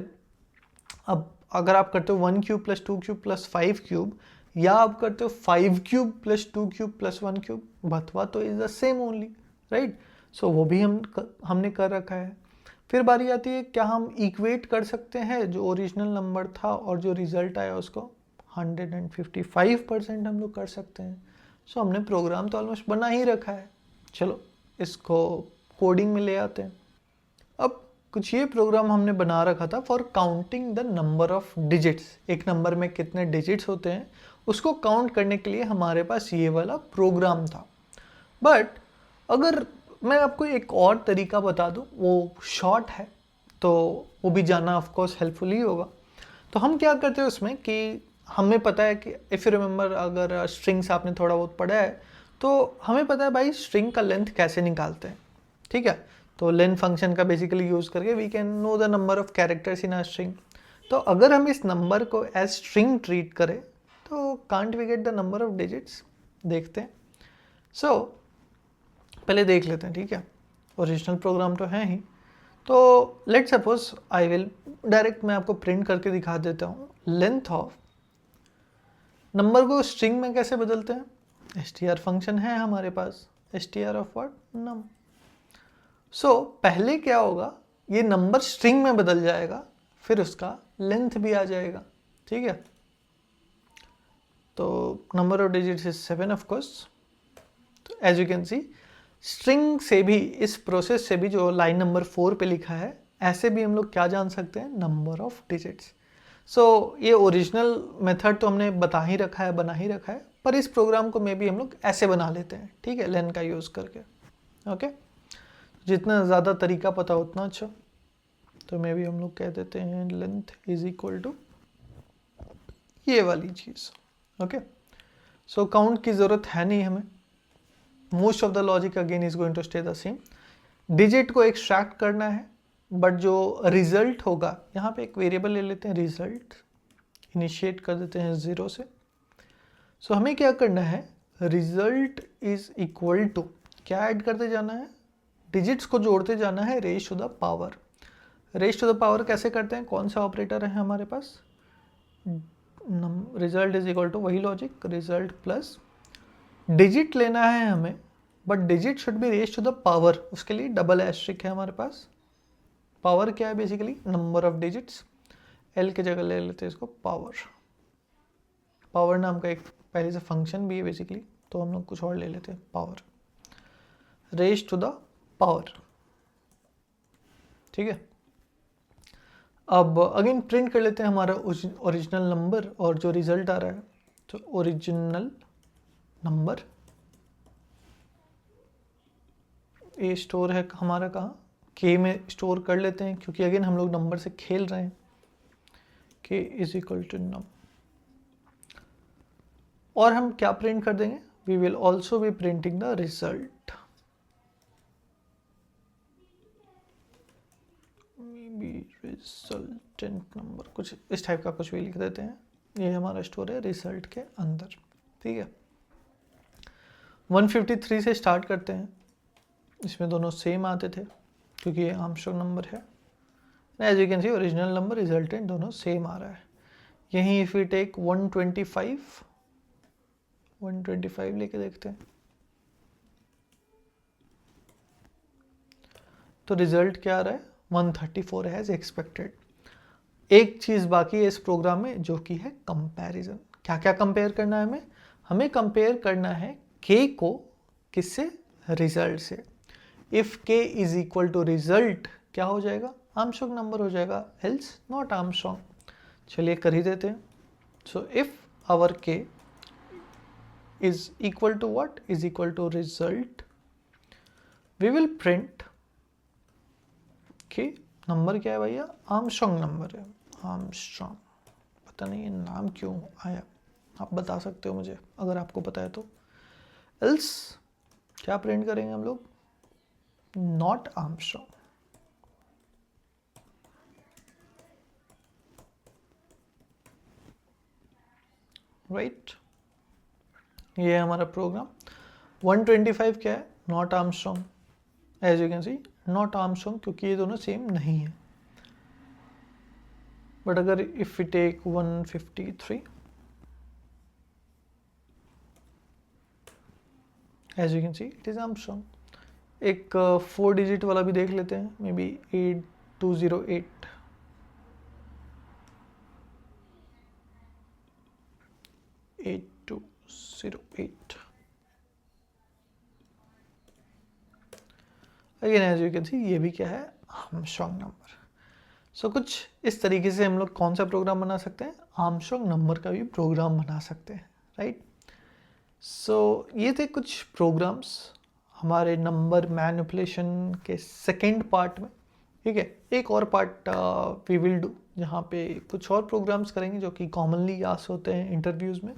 अब अगर आप करते हो 1 cube plus 2 cube plus 5 cube, या आप करते हो 5 cube plus 2 cube plus 1 cube, बतवा तो is the same only, right. So वो भी हमने कर रखा है। फिर बारी आती है क्या हम इक्वेट कर सकते हैं जो ओरिजिनल नंबर था और जो रिजल्ट आया उसको? 155% हम लोग कर सकते हैं। सो हमने प्रोग्राम तो ऑलमोस्ट बना ही रखा है। चलो इसको कोडिंग में ले आते हैं। अब कुछ ये प्रोग्राम हमने बना रखा था for counting the number of digits. एक नंबर में कितने डिजिट्स होते हैं उसको काउंट करने के लिए हमारे पास ये वाला प्रोग्राम था। बट अगर मैं आपको एक और तरीका बता दूं, वो शॉर्ट है तो वो भी जानना ऑफ कोर्स हेल्पफुल ही होगा। तो हम क्या करते हैं उसमें कि हमें पता है कि इफ़ यू रिमेंबर, अगर स्ट्रिंग्स आपने थोड़ा बहुत पढ़ा है तो हमें पता है भाई स्ट्रिंग का लेंथ कैसे निकालते हैं। ठीक है, तो लेंथ फंक्शन का बेसिकली यूज़ करके we can know the number of characters in a string. तो अगर हम इस नंबर को एज स्ट्रिंग ट्रीट करें तो can't we get the number of digits? देखते हैं। सो पहले देख लेते हैं, ठीक है, ओरिजिनल प्रोग्राम तो है ही। तो let suppose I will direct मैं आपको प्रिंट करके दिखा देता हूँ। लेंथ ऑफ नंबर को स्ट्रिंग में कैसे बदलते हैं? str फंक्शन है हमारे पास, str ऑफ व्हाट, नम। सो पहले क्या होगा, ये नंबर स्ट्रिंग में बदल जाएगा, फिर उसका लेंथ भी आ जाएगा। ठीक है, तो number of digits is 7 of course. तो as you can see string से भी, इस प्रोसेस से भी जो लाइन नंबर 4 पे लिखा है, ऐसे भी हम लोग क्या जान सकते हैं? Number of digits. सो ये ओरिजिनल मेथड तो हमने बता ही रखा है, बना ही रखा है, पर इस प्रोग्राम को मे भी हम लोग ऐसे बना लेते हैं, ठीक है, लेन का यूज़ करके। ओके, जितना ज़्यादा तरीका पता उतना अच्छा। तो मे भी हम लोग कह देते हैं लेंथ इज इक्वल टू ये वाली चीज़। ओके, सो काउंट की ज़रूरत है नहीं हमें, most of the logic again is going to stay the same. Digit को एक्सट्रैक्ट करना है, बट जो रिजल्ट होगा, यहाँ पे एक वेरिएबल ले लेते हैं रिजल्ट, इनिशिएट कर देते हैं 0 से। सो हमें क्या करना है, रिजल्ट इज इक्वल टू क्या ऐड करते जाना है? डिजिट्स को जोड़ते जाना है raise to the power. Raise to the power कैसे करते हैं? कौन सा ऑपरेटर है हमारे पास? रिजल्ट इज इक्वल टू वही लॉजिक, रिजल्ट प्लस डिजिट लेना है हमें, but digit should be raise to the power. उसके लिए डबल एस्ट्रिक है हमारे पास। पावर क्या है? Basically number of digits. L की जगह ले लेते हैं इसको पावर। पावर नाम का एक पहले से फंक्शन भी है बेसिकली, तो हम लोग कुछ और ले लेते हैं, power raise to the power. ठीक है, अब अगेन प्रिंट कर लेते हैं हमारा ओरिजिनल नंबर और जो रिजल्ट आ रहा है। तो ओरिजिनल नंबर ये स्टोर है हमारा कहाँ? के में स्टोर कर लेते हैं, क्योंकि अगेन हम लोग नंबर से खेल रहे हैं। के इज इक्वल टू नम। और हम क्या प्रिंट कर देंगे? We will also be printing the result. Maybe result instant number, कुछ इस टाइप का कुछ भी लिख देते हैं। ये हमारा स्टोर है रिजल्ट के अंदर, ठीक है। 153 से स्टार्ट करते हैं। इसमें दोनों सेम आते थे क्योंकि ये आर्मस्ट्रांग नंबर है। As you can see original number resultant दोनों सेम आ रहा है। यहीं इफ वी टेक 125 लेके देखते हैं तो रिजल्ट क्या आ रहा है, 134 एज एक्सपेक्टेड। एक चीज बाकी है इस प्रोग्राम में जो कि है कंपैरिजन। क्या क्या कंपेयर करना है हमें? हमें कंपेयर करना है k को किससे? रिजल्ट से। If k is equal to result क्या हो जाएगा? आर्मस्ट्रांग नंबर हो जाएगा, एल्स नॉट आर्मस्ट्रांग। चलिए कर ही देते हैं। So if our k is equal to what? Is equal to result, we will print कि नंबर क्या है भैया? आर्मस्ट्रांग नंबर है, आर्मस्ट्रांग। पता नहीं ये नाम क्यों आया, आप बता सकते हो मुझे अगर आपको पता है तो। एल्स क्या प्रिंट करेंगे हम लोग? Not Armstrong, right. ये है हमारा प्रोग्राम। 125 क्या है? Not Armstrong. As you can see not Armstrong क्योंकि ये दोनों सेम नहीं है। बट अगर if we take 153, as you can see it is Armstrong. एक 4 डिजिट वाला भी देख लेते हैं, maybe 8208। Again as you can see ये भी क्या है? Armstrong number. सो कुछ इस तरीके से हम लोग कौन सा प्रोग्राम बना सकते हैं? आर्मस्ट्रांग नंबर का भी प्रोग्राम बना सकते हैं, राइट। सो ये थे कुछ प्रोग्राम्स हमारे नंबर मैनिपुलेशन के सेकेंड पार्ट में, ठीक है। एक और पार्ट वी विल डू जहाँ पे कुछ और प्रोग्राम्स करेंगे जो कि कॉमनली आस होते हैं इंटरव्यूज़ में,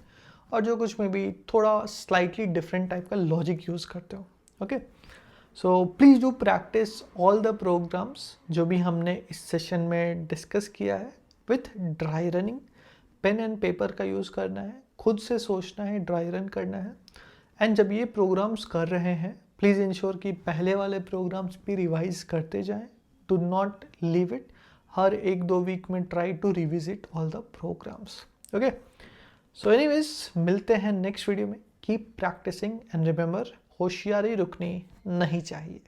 और जो कुछ में भी थोड़ा स्लाइटली डिफरेंट टाइप का लॉजिक यूज़ करते हो, okay. So please do practice all the programs जो भी हमने इस सेशन में डिस्कस किया है with dry running. Pen and paper का यूज़ करना है, खुद से सोचना है, ड्राई रन करना है। एंड जब ये प्रोग्राम्स कर रहे हैं प्लीज़ इंश्योर कि पहले वाले प्रोग्राम्स भी रिवाइज करते जाएं। Do not leave it. हर 1-2 वीक में try to revisit all the programs, okay. So anyways मिलते हैं नेक्स्ट वीडियो में। कीप प्रैक्टिसिंग एंड रिमेंबर, होशियारी रुकनी नहीं चाहिए।